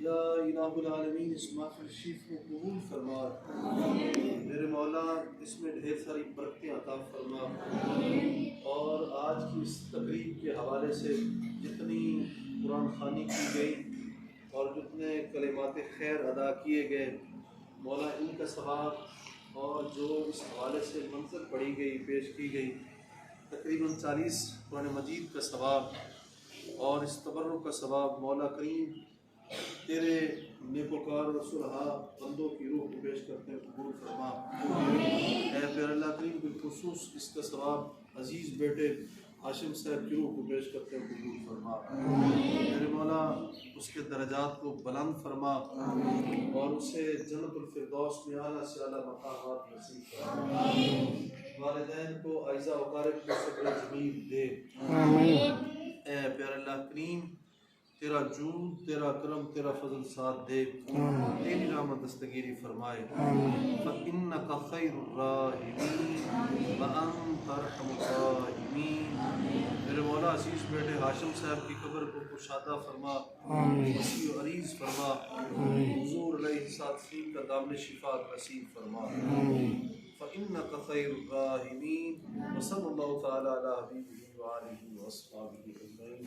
یا الہ العالمین اس محفل شریف کو قبول فرما، میرے مولا اس میں ڈھیر ساری برکتیں عطا فرما، اور آج کی اس تقریب کے حوالے سے جتنی قرآن خوانی کی گئی اور جتنے کلمات خیر ادا کیے گئے، مولا ان کا ثواب، اور جو اس حوالے سے منظر پڑھی گئی، پیش کی گئی، تقریباً 40 قرآن مجید کا ثواب اور اس تبرک کا ثواب، مولا کریم تیرے نیکوکار اور صلحاء بندوں کی روح کو پیش کرتے ہیں قبول فرما۔ اے پیر اللہ کریم بالخصوص اس کا ثواب عزیز بیٹے ہاشم صاحب کی روح کو پیش کرتے ہیں قبول فرما۔ میرے مولا اس کے درجات کو بلند فرما اور اسے جنت الفردوس میں اعلیٰ سے اعلیٰ مقامات نصیب فرما۔ والدین کو اعزا اقارب کو صبر جمیل دے۔ اے پیار اللہ کریم تیرا جود، تیرا کرم، تیرا فضل ساتھ دے، تیری رحمت دستگیری فرمائے۔ فَإِنَّكَ خَيْرُ الرَّاحِمِينَ وَأَنْتَ أَرْحَمُ الرَّاحِمِينَ۔ میرے مولا عزیز بیٹے ہاشم صاحب کی قبر کو کشادہ فرما، وسیع و عریض فرما، حضور علیہ الصلوۃ کا دامن شفا نصیب فرما۔ فَإِنَّكَ خَيْرُ الرَّاحِمِينَ وصلی اللہ تعالی علی حبیبہ وآلہ وأصحابہ أجمعین۔